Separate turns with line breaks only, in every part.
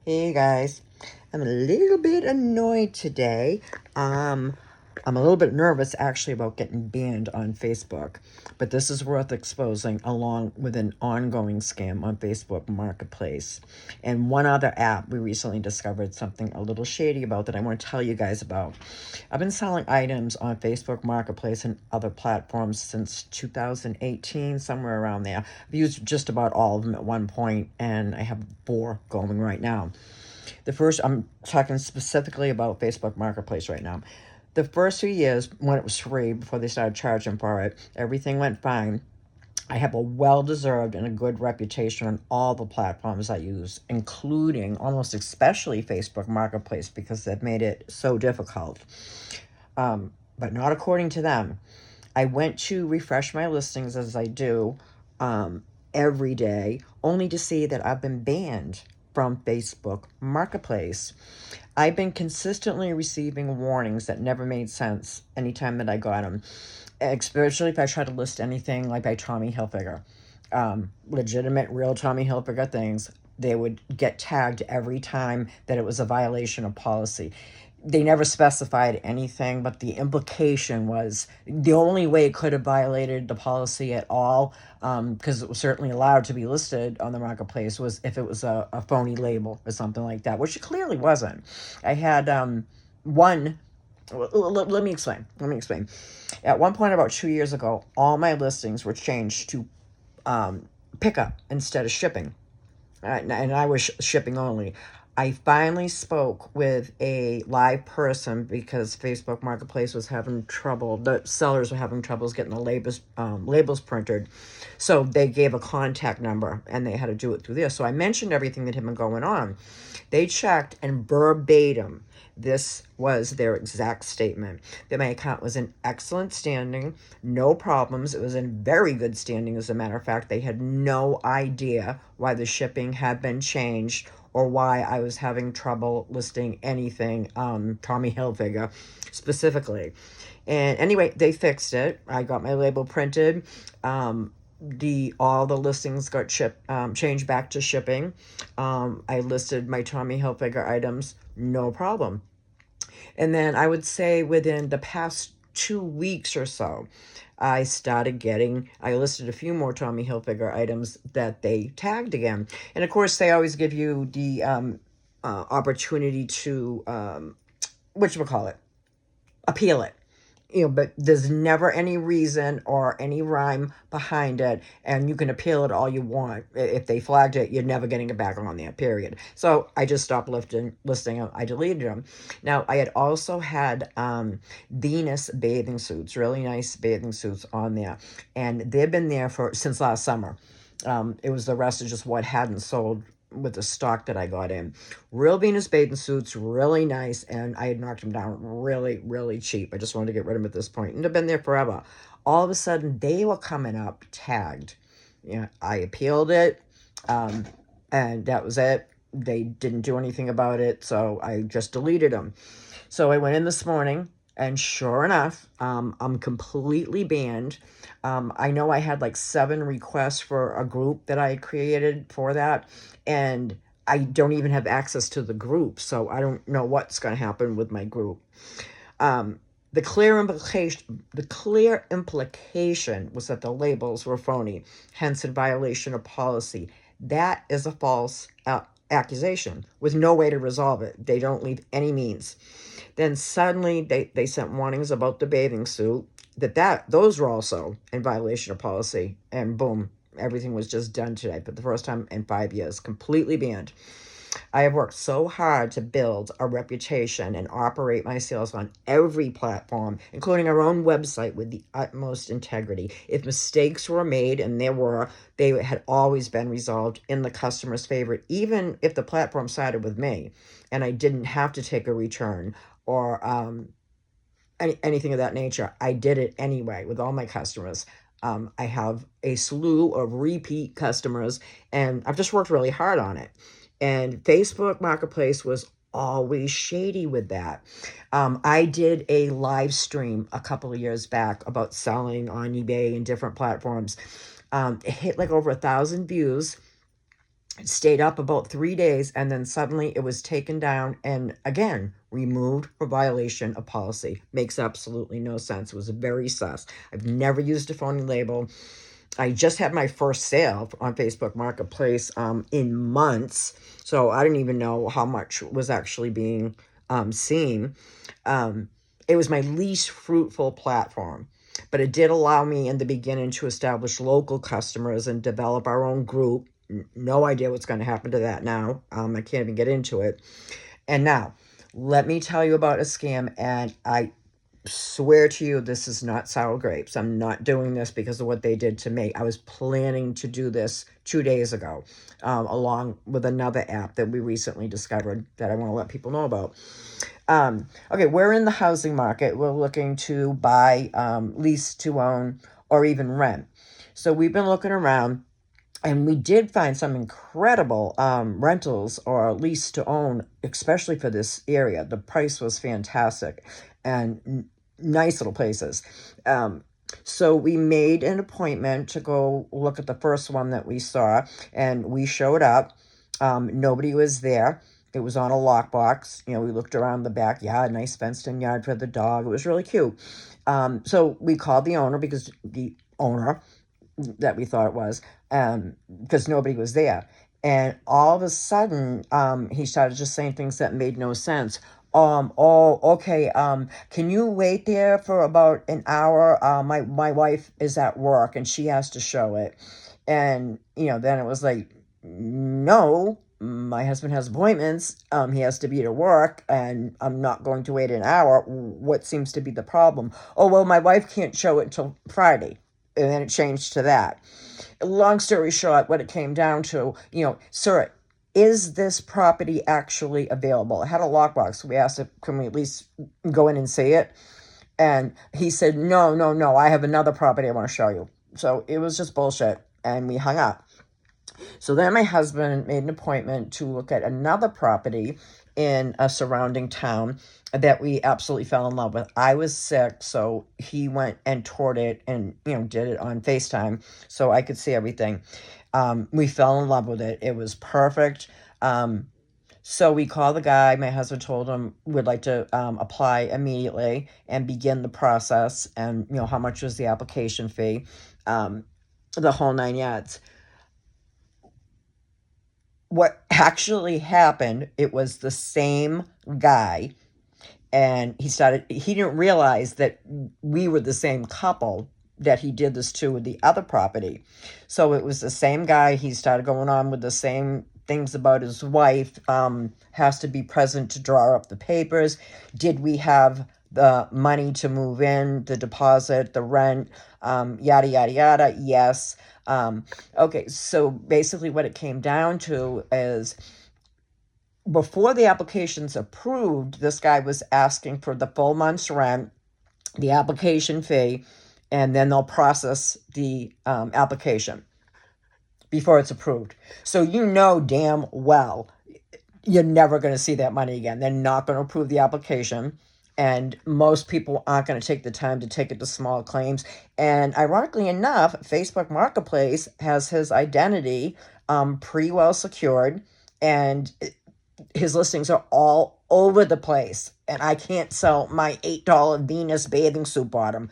Hey guys, I'm a little bit annoyed today. I'm a little bit nervous actually about getting banned on Facebook, but this is worth exposing along with an ongoing scam on Facebook Marketplace. And one other app we recently discovered something a little shady about that I want to tell you guys about. I've been selling items on Facebook Marketplace and other platforms since 2018, somewhere around there. I've used just about all of them at one point, and I have 4 going right now. The first, I'm talking specifically about Facebook Marketplace right now. The first 2 years, when it was free, before they started charging for it, everything went fine. I have a well-deserved and a good reputation on all the platforms I use, including, almost especially, Facebook Marketplace, because they've made it so difficult. But not according to them. I went to refresh my listings as I do every day, only to see that I've been banned from Facebook Marketplace. I've been consistently receiving warnings that never made sense anytime that I got them, especially if I try to list anything like by Tommy Hilfiger. Legitimate, real Tommy Hilfiger things, they would get tagged every time that it was a violation of policy. They never specified anything, but the implication was the only way it could have violated the policy at all, because it was certainly allowed to be listed on the marketplace, was if it was a phony label or something like that, which it clearly wasn't. I had one. Let me explain. At one point, about 2 years ago, all my listings were changed to pickup instead of shipping, and I was shipping only. I finally spoke with a live person because Facebook Marketplace was having trouble. The sellers were having troubles getting the labels printed. So they gave a contact number and they had to do it through there. So I mentioned everything that had been going on. They checked, and verbatim, this was their exact statement, that my account was in excellent standing, no problems. It was in very good standing, as a matter of fact. They had no idea why the shipping had been changed or why I was having trouble listing anything, Tommy Hilfiger specifically. And anyway, they fixed it. I got my label printed. All the listings got changed back to shipping. I listed my Tommy Hilfiger items, no problem. And then I would say within the past 2 weeks or so, I listed a few more Tommy Hilfiger items that they tagged again. And of course, they always give you the opportunity to, whatchamacallit, appeal it. But there's never any reason or any rhyme behind it, and you can appeal it all you want. If they flagged it, you're never getting it back on there, period. So I just stopped listing them. I deleted them. Now, I had also had Venus bathing suits, really nice bathing suits on there, and they've been there since last summer. It was the rest of just what hadn't sold with the stock that I got in. Real Venus bathing suits, really nice, and I had knocked them down really, really cheap. I just wanted to get rid of them at this point, and they've been there forever. All of a sudden, they were coming up tagged. I appealed it, and that was it. They didn't do anything about it, so I just deleted them. So I went in this morning, and sure enough, I'm completely banned. I know I had like 7 requests for a group that I created for that, and I don't even have access to the group, so I don't know what's going to happen with my group. The clear implication was that the labels were phony, hence in violation of policy. That is a false accusation with no way to resolve it. They don't leave any means. Then suddenly they sent warnings about the bathing suit, those were also in violation of policy, and boom, everything was just done today for the first time in 5 years, completely banned. I have worked so hard to build a reputation and operate my sales on every platform, including our own website, with the utmost integrity. If mistakes were made, and there were, they had always been resolved in the customer's favor, even if the platform sided with me and I didn't have to take a return or anything of that nature. I did it anyway with all my customers. I have a slew of repeat customers, and I've just worked really hard on it. And Facebook Marketplace was always shady with that. I did a live stream a couple of years back about selling on eBay and different platforms. It hit like over 1,000 views. It stayed up about 3 days, and then suddenly it was taken down and again removed for violation of policy. Makes absolutely no sense. It was very sus. I've never used a phony label. I just had my first sale on Facebook Marketplace in months, so I didn't even know how much was actually being seen. It was my least fruitful platform, but it did allow me in the beginning to establish local customers and develop our own group. No idea what's going to happen to that now. I can't even get into it. And now, let me tell you about a scam, and I swear to you, this is not sour grapes. I'm not doing this because of what they did to me. I was planning to do this 2 days ago, along with another app that we recently discovered that I want to let people know about. Okay, we're in the housing market. We're looking to buy, lease to own, or even rent. So we've been looking around, and we did find some incredible rentals or lease to own, especially for this area. The price was fantastic and nice little places. So we made an appointment to go look at the first one that we saw, and we showed up. Nobody was there. It was on a lockbox. We looked around the backyard, nice fenced-in yard for the dog. It was really cute. So we called the owner, because the owner that we thought it was, because nobody was there. And all of a sudden, he started just saying things that made no sense. Oh, okay. Can you wait there for about an hour? My wife is at work and she has to show it. And, then it was like, no, my husband has appointments. He has to be to work, and I'm not going to wait an hour. What seems to be the problem? Oh, well, my wife can't show it till Friday. And then it changed to that. Long story short, what it came down to, sir, is this property actually available? It had a lockbox. We asked if, can we at least go in and see it? And he said, no, I have another property I want to show you. So it was just bullshit, and we hung up. So then my husband made an appointment to look at another property in a surrounding town that we absolutely fell in love with. I was sick, so he went and toured it and, did it on FaceTime so I could see everything. We fell in love with it. It was perfect. So we called the guy. My husband told him we'd like to apply immediately and begin the process, and, how much was the application fee, the whole 9 yards. What actually happened, it was the same guy, and he didn't realize that we were the same couple that he did this to with the other property. So it was the same guy. He started going on with the same things about his wife, has to be present to draw up the papers. Did we have the money to move in, the deposit, the rent, yada, yada, yada? Yes. Okay, so basically what it came down to is, before the application's approved, this guy was asking for the full month's rent, the application fee, and then they'll process the application before it's approved. So damn well you're never going to see that money again. They're not going to approve the application, and most people aren't going to take the time to take it to small claims. And ironically enough, Facebook Marketplace has his identity pretty well secured, and his listings are all over the place. And I can't sell my $8 Venus bathing suit bottom.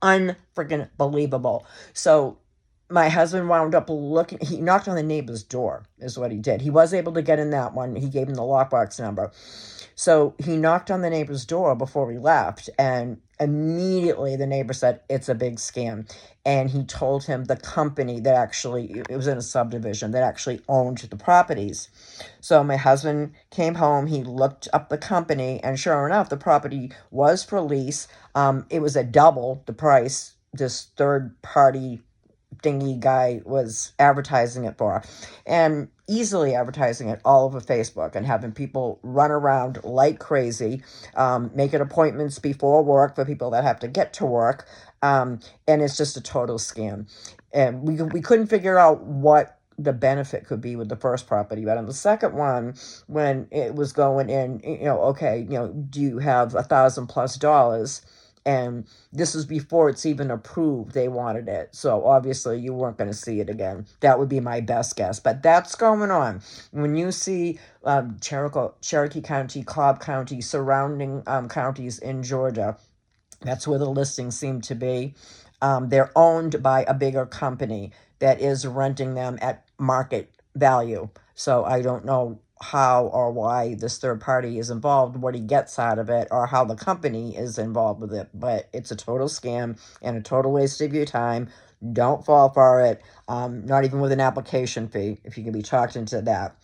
Unfreaking believable. So my husband wound up looking. He knocked on the neighbor's door, is what he did. He was able to get in that one. He gave him the lockbox number. So he knocked on the neighbor's door before we left, and immediately the neighbor said, it's a big scam. And he told him the company that actually, it was in a subdivision, that actually owned the properties. So my husband came home, he looked up the company, and sure enough, the property was for lease. It was at double the price this third-party dingy guy was advertising it for, and easily advertising it all over Facebook and having people run around like crazy, making appointments before work for people that have to get to work, and it's just a total scam. And we couldn't figure out what the benefit could be with the first property, but on the second one, when it was going in, okay, do you have $1,000+ And this is before it's even approved. They wanted it. So obviously you weren't going to see it again. That would be my best guess. But that's going on. When you see Cherokee County, Cobb County, surrounding counties in Georgia, that's where the listings seem to be. They're owned by a bigger company that is renting them at market value. So I don't know how or why this third party is involved, what he gets out of it, or how the company is involved with it. But it's a total scam and a total waste of your time. Don't fall for it. Not even with an application fee, if you can be talked into that.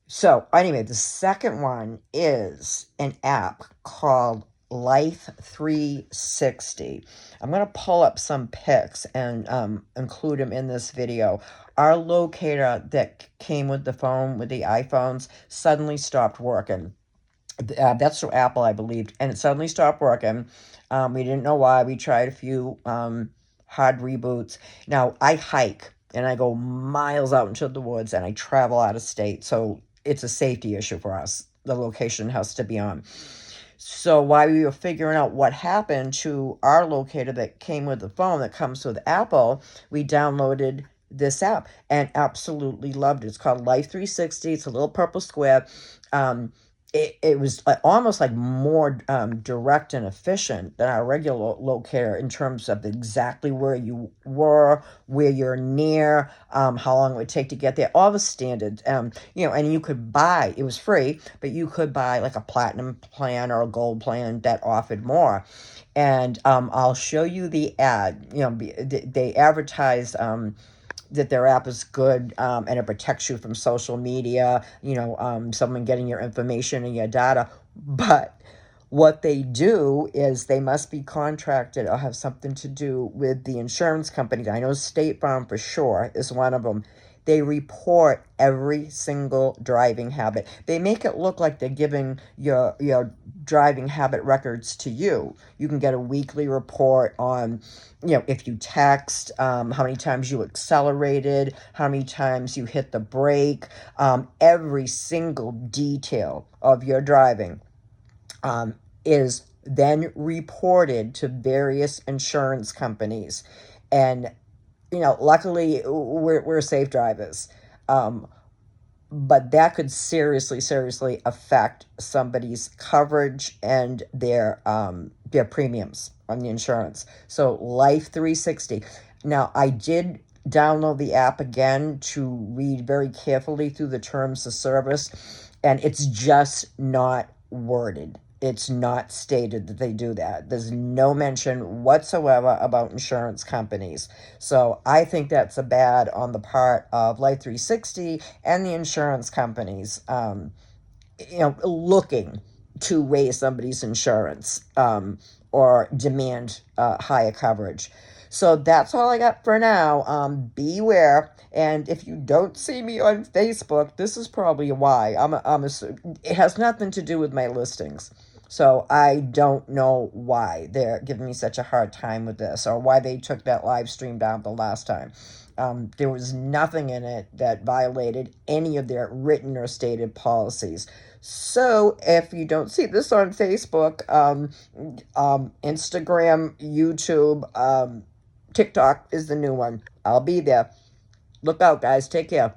So anyway, the second one is an app called Life 360. I'm going to pull up some pics and include them in this video. Our locator that came with the phone, with the iPhones, suddenly stopped working. That's through Apple, I believe, and it suddenly stopped working. We didn't know why. We tried a few hard reboots. Now, I hike, and I go miles out into the woods, and I travel out of state, so it's a safety issue for us. The location has to be on. So while we were figuring out what happened to our locator that came with the phone that comes with Apple, we downloaded this app and absolutely loved it. It's called Life 360. It's a little purple square. It was almost like more direct and efficient than our regular locator in terms of exactly where you were, where you're near, how long it would take to get there, all the standards. And you could buy, it was free, but you could buy like a platinum plan or a gold plan that offered more. And I'll show you the ad. They advertise that their app is good, and it protects you from social media, someone getting your information and your data. But what they do is they must be contracted or have something to do with the insurance company. I know State Farm for sure is one of them. They report every single driving habit. They make it look like they're giving your driving habit records to you. You can get a weekly report on, if you text, how many times you accelerated, how many times you hit the brake, every single detail of your driving is then reported to various insurance companies. And luckily we're safe drivers. But that could seriously affect somebody's coverage and their premiums on the insurance. So Life 360. Now, I did download the app again to read very carefully through the terms of service, and it's just not worded. It's not stated that they do that. There's no mention whatsoever about insurance companies. So I think that's a bad on the part of Life 360 and the insurance companies, looking to raise somebody's insurance or demand higher coverage. So that's all I got for now. Beware. And if you don't see me on Facebook, this is probably why. It has nothing to do with my listings. So I don't know why they're giving me such a hard time with this, or why they took that live stream down the last time. There was nothing in it that violated any of their written or stated policies. So if you don't see this on Facebook, Instagram, YouTube, TikTok is the new one. I'll be there. Look out, guys. Take care.